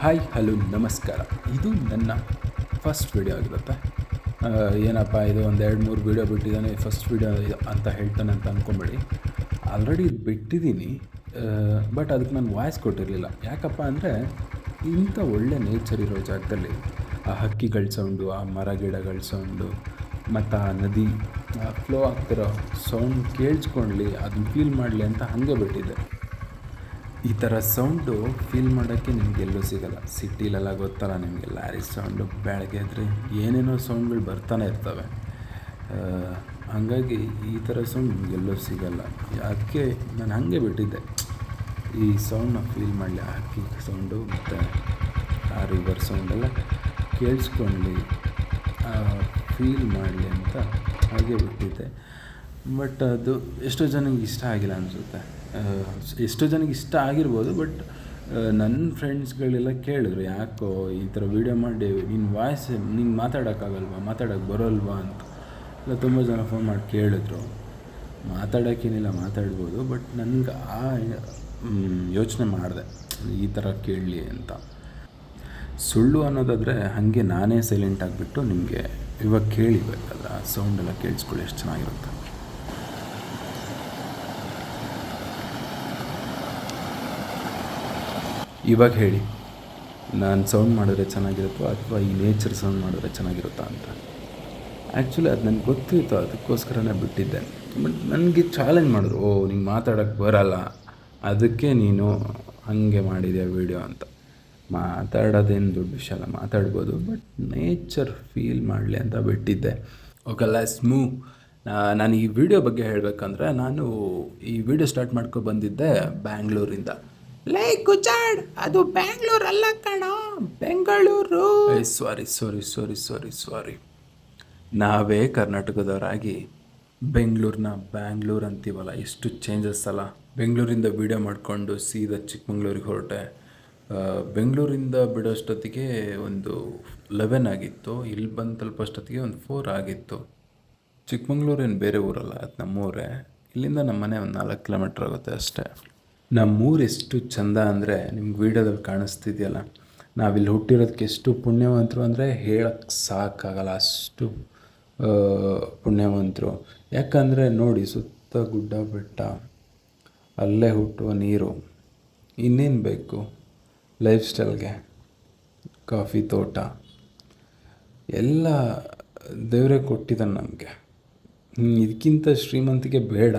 Hi hello ನಮಸ್ಕಾರ. ಇದು ನನ್ನ ಫಸ್ಟ್ ವೀಡಿಯೋ ಆಗಿರುತ್ತೆ. ಏನಪ್ಪ ಇದು ಒಂದು 2-3 ವೀಡಿಯೋ ಬಿಟ್ಟಿದ್ದಾನೆ, ಫಸ್ಟ್ ವೀಡಿಯೋ ಅಂತ ಹೇಳ್ತಾನೆ ಅಂತ ಅಂದ್ಕೊಂಬೇಡಿ. ಆಲ್ರೆಡಿ ಬಿಟ್ಟಿದ್ದೀನಿ, ಬಟ್ ಅದಕ್ಕೆ ನಾನು ವಾಯ್ಸ್ ಕೊಟ್ಟಿರಲಿಲ್ಲ. ಯಾಕಪ್ಪ ಅಂದರೆ ಇಂಥ ಒಳ್ಳೆ ನೇಚರ್ ಇರೋ ಜಾಗದಲ್ಲಿ ಆ ಹಕ್ಕಿಗಳ ಸೌಂಡು, ಆ ಮರ ಗಿಡಗಳ ಸೌಂಡು ಮತ್ತು ಆ ನದಿ ಫ್ಲೋ ಆಗ್ತಿರೋ ಸೌಂಡ್ ಕೇಳಿಸ್ಕೊಳ್ಳಿ, ಅದನ್ನ ಫೀಲ್ ಮಾಡಲಿ ಅಂತ ಹಾಗೆ ಬಿಟ್ಟಿದ್ದೆ. ಈ ಥರ ಸೌಂಡು ಫೀಲ್ ಮಾಡೋಕ್ಕೆ ನಿಮಗೆಲ್ಲೂ ಸಿಗೋಲ್ಲ. ಸಿಟಿಲೆಲ್ಲ ಗೊತ್ತಲ್ಲ ನಿಮಗೆ, ಲಾರಿ ಸೌಂಡು ಬೆಳಗ್ಗೆ ಎದ್ರೆ ಏನೇನೋ ಸೌಂಡ್ಗಳು ಬರ್ತಾನೆ ಇರ್ತವೆ. ಹಾಗಾಗಿ ಈ ಥರ ಸೌಂಡ್ ನಿಮಗೆಲ್ಲೂ ಸಿಗೋಲ್ಲ. ಅದಕ್ಕೆ ನಾನು ಹಾಗೆ ಬಿಟ್ಟಿದ್ದೆ, ಈ ಸೌಂಡನ್ನ ಫೀಲ್ ಮಾಡಲಿ, ಆ ಹಕ್ಕಿ ಸೌಂಡು ಮತ್ತು ಆ ರಿವರ್ ಸೌಂಡೆಲ್ಲ ಕೇಳಿಸ್ಕೊಳ್ಳಿ, ಫೀಲ್ ಮಾಡಲಿ ಅಂತ ಹಾಗೆ ಬಿಟ್ಟಿದ್ದೆ. ಬಟ್ ಅದು ಎಷ್ಟೋ ಜನಕ್ಕೆ ಇಷ್ಟ ಆಗಿಲ್ಲ ಅನಿಸುತ್ತೆ. ಎಷ್ಟೋ ಜನಕ್ಕೆ ಇಷ್ಟ ಆಗಿರ್ಬೋದು, ಬಟ್ ನನ್ನ ಫ್ರೆಂಡ್ಸ್ಗಳೆಲ್ಲ ಕೇಳಿದ್ರು, ಯಾಕೋ ಈ ಥರ ವೀಡಿಯೋ ಮಾಡಿ ನಿನ್ನ ವಾಯ್ಸ್ ನಿಂಗೆ ಮಾತಾಡೋಕ್ಕಾಗಲ್ವಾ, ಮಾತಾಡೋಕ್ಕೆ ಬರೋಲ್ವಾ ಅಂತ ಎಲ್ಲ ತುಂಬ ಜನ ಫೋನ್ ಮಾಡಿ ಕೇಳಿದ್ರು. ಮಾತಾಡೋಕ್ಕೇನಿಲ್ಲ, ಮಾತಾಡ್ಬೋದು, ಬಟ್ ನನಗೆ ಆ ಯೋಚನೆ ಮಾಡಿದೆ ಈ ಥರ ಕೇಳಲಿ ಅಂತ. ಸುಳ್ಳು ಅನ್ನೋದಾದರೆ ಹಾಗೆ ನಾನೇ ಸೈಲೆಂಟ್ ಆಗಿಬಿಟ್ಟು ನಿಮಗೆ ಇವಾಗ ಕೇಳಿಬೇಕಾದ್ರೆ ಆ ಸೌಂಡೆಲ್ಲ ಕೇಳಿಸ್ಕೊಳ್ಳಿ, ಎಷ್ಟು ಚೆನ್ನಾಗಿರುತ್ತೆ. ಇವಾಗ ಹೇಳಿ, ನಾನು ಸೌಂಡ್ ಮಾಡಿದ್ರೆ ಚೆನ್ನಾಗಿರುತ್ತೋ ಅಥವಾ ಈ ನೇಚರ್ ಸೌಂಡ್ ಮಾಡಿದ್ರೆ ಚೆನ್ನಾಗಿರುತ್ತಾ ಅಂತ. ಆ್ಯಕ್ಚುಲಿ ಅದು ನನಗೆ ಗೊತ್ತಿತ್ತು, ಅದಕ್ಕೋಸ್ಕರನೇ ಬಿಟ್ಟಿದ್ದೆ. ಬಟ್ ನನಗೆ ಚಾಲೆಂಜ್ ಮಾಡಿದ್ರು, ನಿಂಗೆ ಮಾತಾಡೋಕ್ಕೆ ಬರಲ್ಲ, ಅದಕ್ಕೆ ನೀನು ಹಾಗೆ ಮಾಡಿದ್ಯಾ ವೀಡಿಯೋ ಅಂತ. ಮಾತಾಡೋದೇನು ದೊಡ್ಡ ವಿಷಯ ಅಲ್ಲ, ಮಾತಾಡ್ಬೋದು, ಬಟ್ ನೇಚರ್ ಫೀಲ್ ಮಾಡಲಿ ಅಂತ ಬಿಟ್ಟಿದ್ದೆ. Okay, let's move. ನಾನು ಈ ವಿಡಿಯೋ ಬಗ್ಗೆ ಹೇಳಬೇಕಂದ್ರೆ, ನಾನು ಈ ವಿಡಿಯೋ ಸ್ಟಾರ್ಟ್ ಮಾಡ್ಕೊಂಡು ಬಂದಿದ್ದೆ ಬ್ಯಾಂಗ್ಳೂರಿಂದ. ಲೈ ಗುಜಾಡ್, ಅದು ಬ್ಯಾಂಗ್ಳೂರ್ ಅಲ್ಲ ಕಣೋ, ಬೆಂಗಳೂರು. ಸಾರಿ. ನಾವೇ ಕರ್ನಾಟಕದವರಾಗಿ ಬೆಂಗಳೂರನ್ನ ಬ್ಯಾಂಗ್ಳೂರ್ ಅಂತೀವಲ್ಲ, ಎಷ್ಟು ಚೇಂಜಸ್ ಅಲ್ಲ. ಬೆಂಗಳೂರಿಂದ ವೀಡಿಯೋ ಮಾಡಿಕೊಂಡು ಸೀದಾ ಚಿಕ್ಕಮಂಗ್ಳೂರಿಗೆ ಹೊರಟೆ. ಬೆಂಗಳೂರಿಂದ ಬಿಡೋಷ್ಟೊತ್ತಿಗೆ ಒಂದು 11 ಆಗಿತ್ತು, ಇಲ್ಲಿ ಬಂದು ತಲುಪೋಷ್ಟೊತ್ತಿಗೆ ಒಂದು 4 ಆಗಿತ್ತು. ಚಿಕ್ಕಮಂಗ್ಳೂರೇನು ಬೇರೆ ಊರಲ್ಲ, ಅದು ನಮ್ಮೂರೇ. ಇಲ್ಲಿಂದ ನಮ್ಮ ಮನೆ ಒಂದು 4 ಕಿಲೋಮೀಟ್ರ್ ಆಗುತ್ತೆ ಅಷ್ಟೇ. ನಮ್ಮೂರು ಎಷ್ಟು ಚೆಂದ ಅಂದರೆ, ನಿಮ್ಗೆ ವೀಡಿಯೋದಲ್ಲಿ ಕಾಣಿಸ್ತಿದೆಯಲ್ಲ, ನಾವಿಲ್ಲಿ ಹುಟ್ಟಿರೋದಕ್ಕೆ ಎಷ್ಟು ಪುಣ್ಯವಂತರು ಅಂದರೆ ಹೇಳಕ್ಕೆ ಸಾಕಾಗಲ್ಲ, ಅಷ್ಟು ಪುಣ್ಯವಂತರು. ಯಾಕಂದರೆ ನೋಡಿ, ಸುತ್ತ ಗುಡ್ಡ ಬೆಟ್ಟ, ಅಲ್ಲೇ ಹುಟ್ಟುವ ನೀರು, ಇನ್ನೇನು ಬೇಕು ಲೈಫ್ ಸ್ಟೈಲ್ಗೆ. ಕಾಫಿ ತೋಟ ಎಲ್ಲ ದೇವರೇ ಕೊಟ್ಟಿದ್ದಾನೆ ನಮಗೆ. ಇದಕ್ಕಿಂತ ಶ್ರೀಮಂತಿಕೆ ಬೇಡ,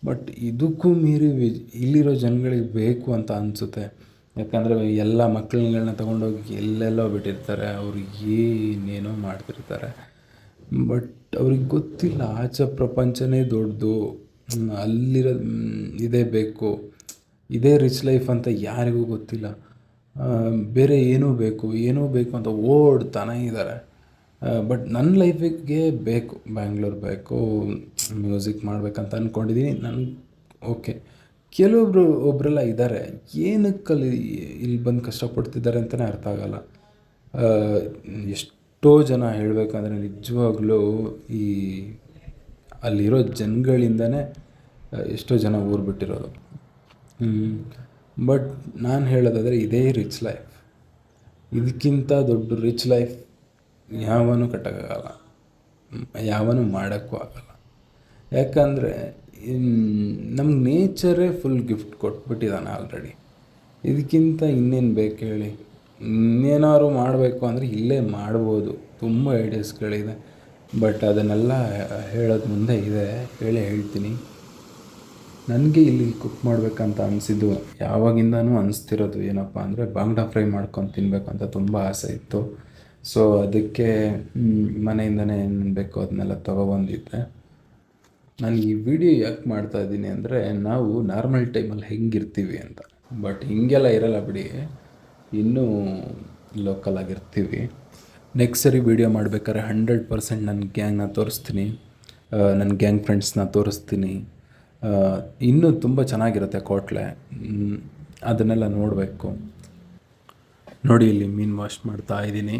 ಬಟ್ ಇದಕ್ಕೂ ಮೀರಿ ಇಲ್ಲಿರೋ ಜನಗಳಿಗೆ ಬೇಕು ಅಂತ ಅನಿಸುತ್ತೆ. ಯಾಕಂದರೆ ಎಲ್ಲ ಮಕ್ಕಳುಗಳನ್ನ ತೊಗೊಂಡೋಗಿ ಎಲ್ಲೆಲ್ಲೋ ಬಿಟ್ಟಿರ್ತಾರೆ, ಅವ್ರಿಗೆ ಏನೇನೋ ಮಾಡ್ತಿರ್ತಾರೆ. ಬಟ್ ಅವ್ರಿಗೆ ಗೊತ್ತಿಲ್ಲ, ಆಚೆ ಪ್ರಪಂಚನೇ ದೊಡ್ಡದು, ಅಲ್ಲಿರೋ ಇದೇ ಬೇಕು, ಇದೇ ರಿಚ್ ಲೈಫ್ ಅಂತ ಯಾರಿಗೂ ಗೊತ್ತಿಲ್ಲ. ಬೇರೆ ಏನೂ ಬೇಕು ಅಂತ ಓಡ್ತಾನೆ ಇದ್ದಾರೆ. ಬಟ್ ನನ್ನ ಲೈಫಿಗೆ ಬೇಕು, ಬ್ಯಾಂಗ್ಳೂರ್ ಬೇಕು, ಮ್ಯೂಸಿಕ್ ಮಾಡಬೇಕಂತ ಅಂದ್ಕೊಂಡಿದ್ದೀನಿ. ನನಗೆ ಓಕೆ, ಒಬ್ಬರೆಲ್ಲ ಇದ್ದಾರೆ, ಏನಕ್ಕಲ್ಲಿ ಇಲ್ಲಿ ಬಂದು ಕಷ್ಟಪಡ್ತಿದ್ದಾರೆ ಅಂತಲೇ ಅರ್ಥ ಆಗೋಲ್ಲ. ಎಷ್ಟೋ ಜನ ಹೇಳಬೇಕಂದ್ರೆ ನಿಜವಾಗ್ಲೂ ಈ ಅಲ್ಲಿರೋ ಜನಗಳಿಂದನೇ ಎಷ್ಟೋ ಜನ ಊರು ಬಿಟ್ಟಿರೋದು. ಬಟ್ ನಾನು ಹೇಳೋದಾದರೆ ಇದೇ ರಿಚ್ ಲೈಫ್. ಇದಕ್ಕಿಂತ ದೊಡ್ಡ ರಿಚ್ ಲೈಫ್ ಯಾವನೂ ಕಟ್ಟೋಕ್ಕಾಗಲ್ಲ, ಯಾವನೂ ಮಾಡೋಕ್ಕೂ ಆಗಲ್ಲ. ಯಾಕಂದರೆ ನಮ್ಗೆ ನೇಚರೇ ಫುಲ್ ಗಿಫ್ಟ್ ಕೊಟ್ಬಿಟ್ಟಿದ್ದಾನೆ ಆಲ್ರೆಡಿ. ಇದಕ್ಕಿಂತ ಇನ್ನೇನು ಬೇಕು ಹೇಳಿ? ಇನ್ನೇನಾದ್ರು ಮಾಡಬೇಕು ಅಂದರೆ ಇಲ್ಲೇ ಮಾಡ್ಬೋದು, ತುಂಬ ಐಡಿಯಾಸ್ಗಳಿದೆ. ಬಟ್ ಅದನ್ನೆಲ್ಲ ಹೇಳೋದು ಮುಂದೆ ಇದೆ, ಹೇಳ್ತೀನಿ. ನನಗೆ ಇಲ್ಲಿ ಕುಕ್ ಮಾಡಬೇಕಂತ ಅನಿಸಿದ್ದು ಯಾವಾಗಿಂದನೂ ಅನಿಸ್ತಿರೋದು ಏನಪ್ಪ ಅಂದರೆ, ಬಾಂಗ್ಡಾ ಫ್ರೈ ಮಾಡ್ಕೊಂಡು ತಿನ್ನಬೇಕಂತ ತುಂಬ ಆಸೆ ಇತ್ತು. ಸೊ ಅದಕ್ಕೆ ಮನೆಯಿಂದನೇ ಏನು ಬೇಕೋ ಅದನ್ನೆಲ್ಲ ತೊಗೊಬಂದಿದ್ದೆ. ನಾನು ಈ ವಿಡಿಯೋ ಯಾಕೆ ಮಾಡ್ತಾಯಿದ್ದೀನಿ ಅಂದರೆ, ನಾವು ನಾರ್ಮಲ್ ಟೈಮಲ್ಲಿ ಹೆಂಗಿರ್ತೀವಿ ಅಂತ. ಬಟ್ ಹೀಗೆಲ್ಲ ಇರಲ್ಲ ಬಿಡಿ, ಇನ್ನೂ ಲೋಕಲ್ ಆಗಿರ್ತೀವಿ. ನೆಕ್ಸ್ಟ್ ಸರಿ ವೀಡಿಯೋ ಮಾಡಬೇಕಾದ್ರೆ 100% ನನ್ನ ಗ್ಯಾಂಗ್ನ ತೋರಿಸ್ತೀನಿ, ನನ್ನ ಗ್ಯಾಂಗ್ ಫ್ರೆಂಡ್ಸ್ನ ತೋರಿಸ್ತೀನಿ. ಇನ್ನೂ ತುಂಬ ಚೆನ್ನಾಗಿರುತ್ತೆ ಕೋಟ್ಲೆ, ಅದನ್ನೆಲ್ಲ ನೋಡಬೇಕು. ನೋಡಿ, ಇಲ್ಲಿ ಮೀನು ವಾಶ್ ಮಾಡ್ತಾ ಇದ್ದೀನಿ.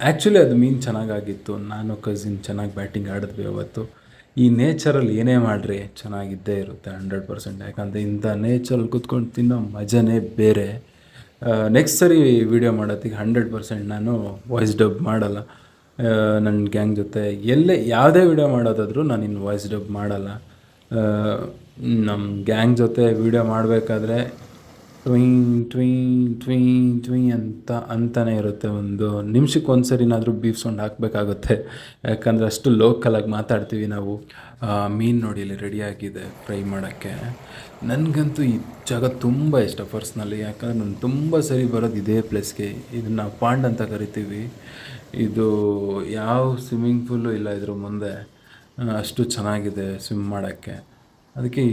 ಆ್ಯಕ್ಚುಲಿ ಅದು ಮೀನು ಚೆನ್ನಾಗಾಗಿತ್ತು, ನಾನು ಕಸಿನ್ ಚೆನ್ನಾಗಿ ಬ್ಯಾಟಿಂಗ್ ಆಡಿದ್ವಿ ಅವತ್ತು. ಈ ನೇಚರಲ್ಲಿ ಏನೇ ಮಾಡಿರಿ ಚೆನ್ನಾಗಿದ್ದೇ ಇರುತ್ತೆ 100%. ಯಾಕಂದರೆ ಇಂಥ ನೇಚರಲ್ಲಿ ಕೂತ್ಕೊಂಡು ತಿನ್ನೋ ಮಜನೇ ಬೇರೆ. ನೆಕ್ಸ್ಟ್ ಸರಿ ವೀಡಿಯೋ ಮಾಡೋತ್ತಿಗೆ 100% ನಾನು ವಾಯ್ಸ್ ಡಬ್ ಮಾಡಲ್ಲ. ನನ್ನ ಗ್ಯಾಂಗ್ ಜೊತೆ ಎಲ್ಲೇ ಯಾವುದೇ ವೀಡಿಯೋ ಮಾಡೋದಾದರೂ ನಾನು ಇನ್ನು ವಾಯ್ಸ್ ಡಬ್ ಮಾಡಲ್ಲ. ನಮ್ಮ ಗ್ಯಾಂಗ್ ಜೊತೆ ವೀಡಿಯೋ ಮಾಡಬೇಕಾದ್ರೆ ಟ್ವಿಂಗ್ ಟ್ವಿಂಗ್ ಟ್ವಿಂಗ್ ಟ್ವಿಂಗ್ ಅಂತಲೇ ಇರುತ್ತೆ. ಒಂದು ನಿಮಿಷಕ್ಕೆ ಒಂದು ಸರಿನಾದರೂ ಬೀಫ್ ಸೌಂಡ್ ಹಾಕಬೇಕಾಗುತ್ತೆ, ಯಾಕಂದರೆ ಅಷ್ಟು ಲೋಕಲಾಗಿ ಮಾತಾಡ್ತೀವಿ ನಾವು. ಮೀನು ನೋಡಿ ಇಲ್ಲಿ ರೆಡಿಯಾಗಿದೆ ಫ್ರೈ ಮಾಡೋಕ್ಕೆ. ನನಗಂತೂ ಈ ಜಾಗ ತುಂಬ ಇಷ್ಟ ಪರ್ಸ್ನಲಿ, ಯಾಕಂದರೆ ನಾನು ತುಂಬ ಸರಿ ಬರೋದು ಇದೇ ಪ್ಲೇಸ್ಗೆ. ಇದನ್ನು ಪಾಂಡ್ ಅಂತ ಕರಿತೀವಿ. ಇದು ಯಾವ ಸ್ವಿಮ್ಮಿಂಗ್ ಪೂಲು ಇಲ್ಲ ಇದ್ರ ಮುಂದೆ, ಅಷ್ಟು ಚೆನ್ನಾಗಿದೆ ಸ್ವಿಮ್ ಮಾಡೋಕ್ಕೆ. ಅದಕ್ಕೆ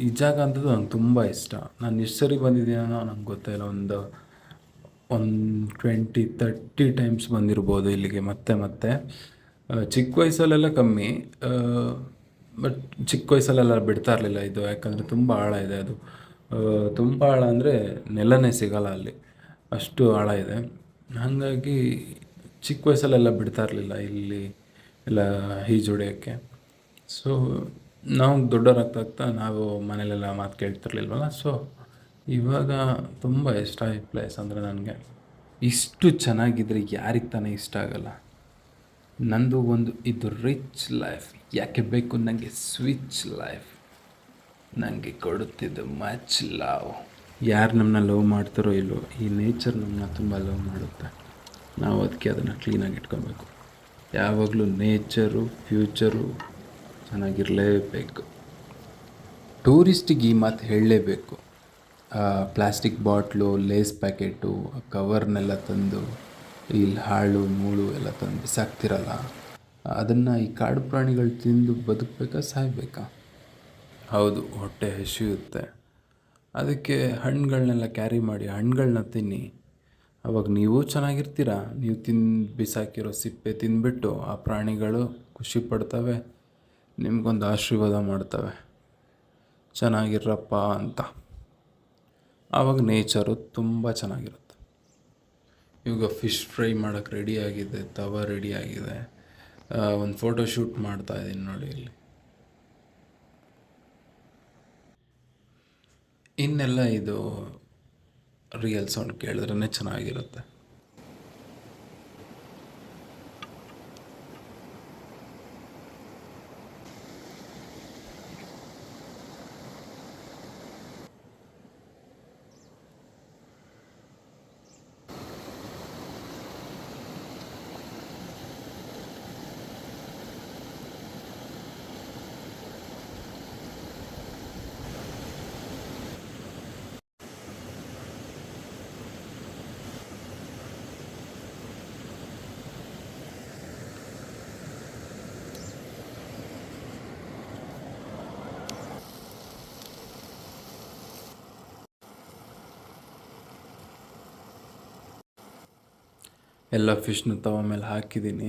ಈ ಜಾಗ ಅಂತದ್ದು ನಂಗೆ ತುಂಬ ಇಷ್ಟ. ನಾನು ಎಷ್ಟು ಸರಿ ಬಂದಿದ್ದೀನೋ ನಂಗೆ ಗೊತ್ತೇ ಇಲ್ಲ, ಒಂದು 20-30 ಟೈಮ್ಸ್ ಬಂದಿರ್ಬೋದು ಇಲ್ಲಿಗೆ ಮತ್ತೆ. ಚಿಕ್ಕ ವಯಸ್ಸಲ್ಲೆಲ್ಲ ಕಮ್ಮಿ, ಬಟ್ ಚಿಕ್ಕ ವಯಸ್ಸಲ್ಲೆಲ್ಲ ಬಿಡ್ತಾ ಇರಲಿಲ್ಲ ಇದು, ಯಾಕಂದರೆ ತುಂಬ ಆಳ ಇದೆ ಅದು. ತುಂಬ ಆಳ ಅಂದರೆ ನೆಲನೇ ಸಿಗೋಲ್ಲ ಅಲ್ಲಿ, ಅಷ್ಟು ಆಳ ಇದೆ. ಹಾಗಾಗಿ ಚಿಕ್ಕ ವಯಸ್ಸಲ್ಲೆಲ್ಲ ಬಿಡ್ತಾ ಇರಲಿಲ್ಲ ಇಲ್ಲಿ ಎಲ್ಲ ಈಜೊಡೆಯೋಕ್ಕೆ. ಸೊ ನಾವು ದೊಡ್ಡವರಾಗ್ತಾ ನಾವು ಮನೇಲೆಲ್ಲ ಮಾತು ಕೇಳ್ತಿರ್ಲಿಲ್ವಲ್ಲ. ಸೊ ಇವಾಗ ತುಂಬ ಇಷ್ಟ ಈ ಪ್ಲೇಸ್ ಅಂದರೆ ನನಗೆ. ಇಷ್ಟು ಚೆನ್ನಾಗಿದ್ದರೆ ಯಾರಿಗೆ ತಾನೇ ಇಷ್ಟ ಆಗಲ್ಲ. ನಂದು ಒಂದು ಇದು ರಿಚ್ ಲೈಫ್ ಯಾಕೆ ಬೇಕು ನನಗೆ, ಸ್ವಿಚ್ ಲೈಫ್ ನನಗೆ ಕೊಡುತ್ತಿದ್ದು ಮಚ್ ಲವ್. ಯಾರು ನಮ್ಮನ್ನ ಲವ್ ಮಾಡ್ತಾರೋ ಇಲ್ಲೋ, ಈ ನೇಚರ್ ನಮ್ಮನ್ನ ತುಂಬ ಲವ್ ಮಾಡುತ್ತೆ. ನಾವು ಅದಕ್ಕೆ ಅದನ್ನು ಕ್ಲೀನಾಗಿ ಇಟ್ಕೊಬೇಕು. ಯಾವಾಗಲೂ ನೇಚರು ಫ್ಯೂಚರು ಚೆನ್ನಾಗಿರಲೇಬೇಕು. ಟೂರಿಸ್ಟಿಗೆ ಈ ಮಾತು ಹೇಳಲೇಬೇಕು. ಪ್ಲಾಸ್ಟಿಕ್ ಬಾಟ್ಲು, ಲೇಸ್ ಪ್ಯಾಕೆಟು, ಕವರ್ನೆಲ್ಲ ತಂದು ಇಲ್ಲಿ ಹಾಳು ಮೂಳು ಎಲ್ಲ ತಂದು ಬಿಸಾಕ್ತಿರಲ್ಲ, ಅದನ್ನು ಈ ಕಾಡು ಪ್ರಾಣಿಗಳು ತಿಂದು ಬದುಕಬೇಕಾ ಸಾಯಬೇಕಾ? ಹೌದು, ಹೊಟ್ಟೆ ಹಸಿಯುತ್ತೆ. ಅದಕ್ಕೆ ಹಣ್ಣುಗಳನ್ನೆಲ್ಲ ಕ್ಯಾರಿ ಮಾಡಿ ಹಣ್ಣುಗಳನ್ನ ತಿನ್ನಿ. ಅವಾಗ ನೀವು ಚೆನ್ನಾಗಿರ್ತೀರ. ನೀವು ಬಿಸಾಕಿರೋ ಸಿಪ್ಪೆ ತಿಂದುಬಿಟ್ಟು ಆ ಪ್ರಾಣಿಗಳು ಖುಷಿ ಪಡ್ತವೆ, ನಿಮಗೊಂದು ಆಶೀರ್ವಾದ ಮಾಡ್ತವೆ ಚೆನ್ನಾಗಿರಪ್ಪ ಅಂತ. ಆವಾಗ ನೇಚರು ತುಂಬ ಚೆನ್ನಾಗಿರುತ್ತೆ. ಇವಾಗ ಫಿಶ್ ಫ್ರೈ ಮಾಡೋಕ್ಕೆ ರೆಡಿಯಾಗಿದೆ, ತವ ರೆಡಿಯಾಗಿದೆ. ಒಂದು ಫೋಟೋ ಶೂಟ್ ಮಾಡ್ತಾಯಿದ್ದೀನಿ ನೋಡಿ ಇಲ್ಲಿ. ಇನ್ನೆಲ್ಲ ಇದು ರಿಯಲ್ ಸೌಂಡ್ ಕೇಳಿದ್ರೇ ಚೆನ್ನಾಗಿರುತ್ತೆ. ಎಲ್ಲ ಫಿಶ್ನ ತವ ಮೇಲೆ ಹಾಕಿದ್ದೀನಿ,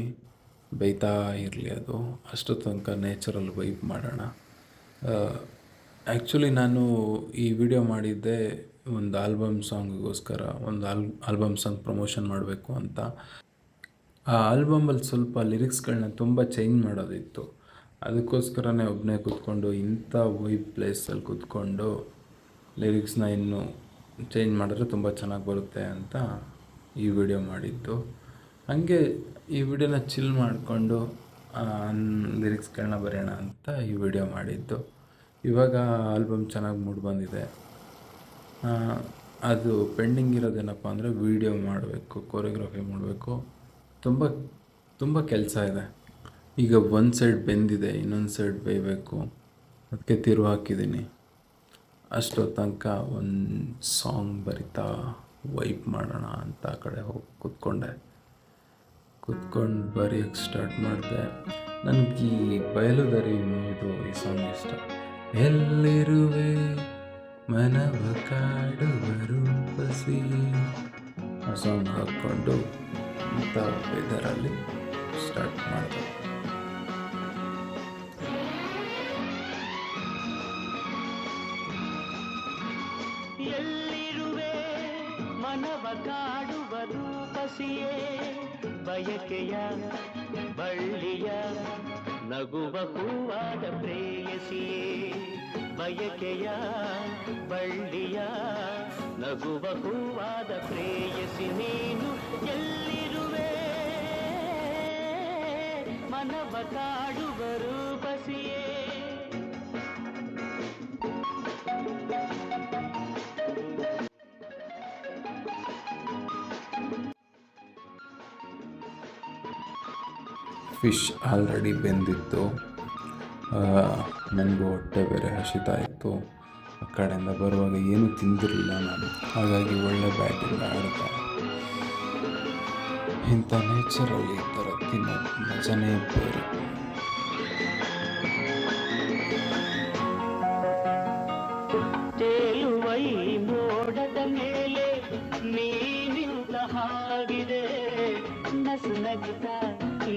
ಬೇಯ್ತಾ ಇರಲಿ ಅದು. ಅಷ್ಟು ತನಕ ನೇಚರಲ್ಲಿ ವೈಪ್ ಮಾಡೋಣ. ಆ್ಯಕ್ಚುಲಿ ನಾನು ಈ ವಿಡಿಯೋ ಮಾಡಿದ್ದೆ ಒಂದು ಆಲ್ಬಮ್ ಸಾಂಗಿಗೋಸ್ಕರ, ಒಂದು ಆಲ್ಬಮ್ ಸಾಂಗ್ ಪ್ರಮೋಷನ್ ಮಾಡಬೇಕು ಅಂತ. ಆ ಆಲ್ಬಮಲ್ಲಿ ಸ್ವಲ್ಪ ಲಿರಿಕ್ಸ್ಗಳನ್ನ ತುಂಬ ಚೇಂಜ್ ಮಾಡೋದಿತ್ತು. ಅದಕ್ಕೋಸ್ಕರನೇ ಒಬ್ಬನೇ ಕೂತ್ಕೊಂಡು ಇಂಥ ವೈಬ್ ಪ್ಲೇಸಲ್ಲಿ ಕೂತ್ಕೊಂಡು ಲಿರಿಕ್ಸ್ನ ಇನ್ನೂ ಚೇಂಜ್ ಮಾಡಿದ್ರೆ ತುಂಬ ಚೆನ್ನಾಗಿ ಬರುತ್ತೆ ಅಂತ ಈ ವಿಡಿಯೋ ಮಾಡಿದ್ದು. ಹಾಗೆ ಈ ವಿಡಿಯೋನ ಚಿಲ್ ಮಾಡಿಕೊಂಡು ಲಿರಿಕ್ಸ್ಗಳನ್ನ ಬರೆಯೋಣ ಅಂತ ಈ ವಿಡಿಯೋ ಮಾಡಿದ್ದು. ಇವಾಗ ಆಲ್ಬಮ್ ಚೆನ್ನಾಗಿ ಮೂಡ್ ಬಂದಿದೆ. ಅದು ಪೆಂಡಿಂಗ್ ಇರೋದೇನಪ್ಪ ಅಂದರೆ ವಿಡಿಯೋ ಮಾಡಬೇಕು, ಕೊರಿಯೋಗ್ರಫಿ ಮಾಡಬೇಕು, ತುಂಬ ಕೆಲಸ ಇದೆ. ಈಗ ಒಂದು ಸೈಡ್ ಬೆಂದಿದೆ, ಇನ್ನೊಂದು ಸೈಡ್ ಬೇಯಬೇಕು, ಅದಕ್ಕೆ ತಿರು ಹಾಕಿದ್ದೀನಿ. ಅಷ್ಟೋ ತನಕ ಒಂದು ಸಾಂಗ್ ಬರಿತಾ ವೈಪ್ ಮಾಡೋಣ ಅಂತ ಆ ಕಡೆ ಹೋಗಿ ಕೂತ್ಕೊಂಡು ಬರೆಯೋಕ್ಕೆ ಸ್ಟಾರ್ಟ್ ಮಾಡಿದೆ. ನನಗೆ ಈ ಬಯಲುದಾರಿ ಮೂವಿದು ಈ ಸಾಂಗ್ ಇಷ್ಟ. ಎಲ್ಲಿರುವೆ ಮನವ ಕಾಡುವರು ಬಸಿಯೇ, ಆ ಸಾಂಗ್ ಹಾಕ್ಕೊಂಡು ಇಂಥ ವೆದರಲ್ಲಿ ಸ್ಟಾರ್ಟ್ ಮಾಡಿದೆ. ಮನವ ಕಾಡುವ ರೂಪಸಿಯೇ, ಬಯಕೆಯ ಬಳ್ಳಿಯ ನಗುವ ಹೂವಾದ ಪ್ರೇಯಸಿಯೇ, ಬಯಕೆಯ ಬಳ್ಳಿಯ ನಗುವ ಹೂವಾದ ಪ್ರೇಯಸಿ ನೀನು ಎಲ್ಲಿರುವೆ ಮನವ ಕಾಡುವ ರೂಪಸಿಯೇ ಫಿಶ್ ಆಲ್ರೆಡಿ ಬೆಂದಿತ್ತು. ನನಗೂ ಹೊಟ್ಟೆ ಬೇರೆ ಹಸಿತಾ ಇತ್ತು. ಆ ಕಡೆಯಿಂದ ಬರುವಾಗ ಏನೂ ತಿಂದಿರಲಿಲ್ಲ ನಾನು, ಹಾಗಾಗಿ ಒಳ್ಳೆ ಬ್ಯಾಟಿಂಗ್ ಆಡ್ದೆ. ಇಂಥ ನೇಚರಲ್ಲಿ ಈ ಥರ ತಿನ್ನೋ ಮಜನೇ ಬೇರೆ. ತೇಲುವ ಈ ಮೋಡದ ಮೇಲೆ ನೀನಿಂದ ಹಾಗಿದೆ ನಸು ನಗುತ್ತ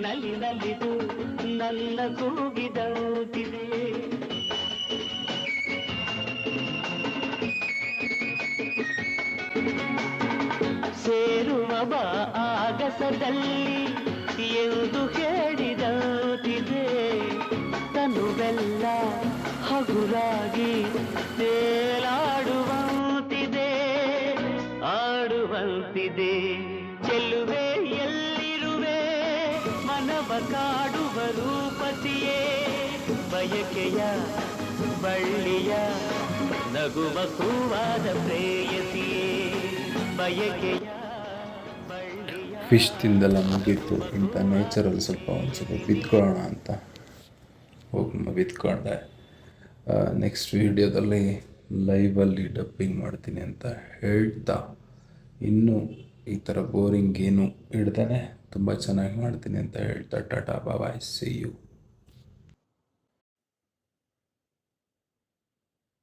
ನಲಿ ನಲಿದು ನನ್ನ ಕೂಗಿದಂತಿದೆ ಸೇರುವ ಬಾ ಆಗಸದಲ್ಲಿ ಎಂದು ಹೇಳಿದಂತಿದೆ ತನುವೆಲ್ಲ ಹಗುರಾಗಿ ತೇಲಾಡುವಂತಿದೆ ಆಡುವಂತಿದೆ ಚೆಲುವೆ ಎಲ್ಲಿರುವೆ ಮನವ ಕಾಡುವ ರೂಪಸಿಯೇ ಬಯಕೆಯ ಬಳ್ಳಿಯ ನಗುವ ಹೂವಾದ ಪ್ರೇಯಸಿಯೇ ಬಯಕೆಯ ಬಳ್ಳಿಯ ಫಿಶ್ ತಿಂದೆಲ್ಲ ಮುಗೀತು. ಇಂಥ ನೇಚರಲ್ಲಿ ಒಂದು ಸ್ವಲ್ಪ ಬಿದ್ಕೊಳ್ಳೋಣ ಅಂತ ಹೋಗಿ ಬಿದ್ಕೊಂಡೆ. ನೆಕ್ಸ್ಟ್ ವೀಡಿಯೋದಲ್ಲಿ ಲೈವಲ್ಲಿ ಡಬ್ಬಿಂಗ್ ಮಾಡ್ತೀನಿ ಅಂತ ಹೇಳ್ತಾ, ಇನ್ನೂ ಈ ಥರ ಬೋರಿಂಗ್ ಏನು ಹಿಡ್ದೇ ತುಂಬ ಚೆನ್ನಾಗಿ ಮಾಡ್ತೀನಿ ಅಂತ ಹೇಳ್ತಾ ಟಾಟಾ ಬಾಯ್, ಸಿ ಯು.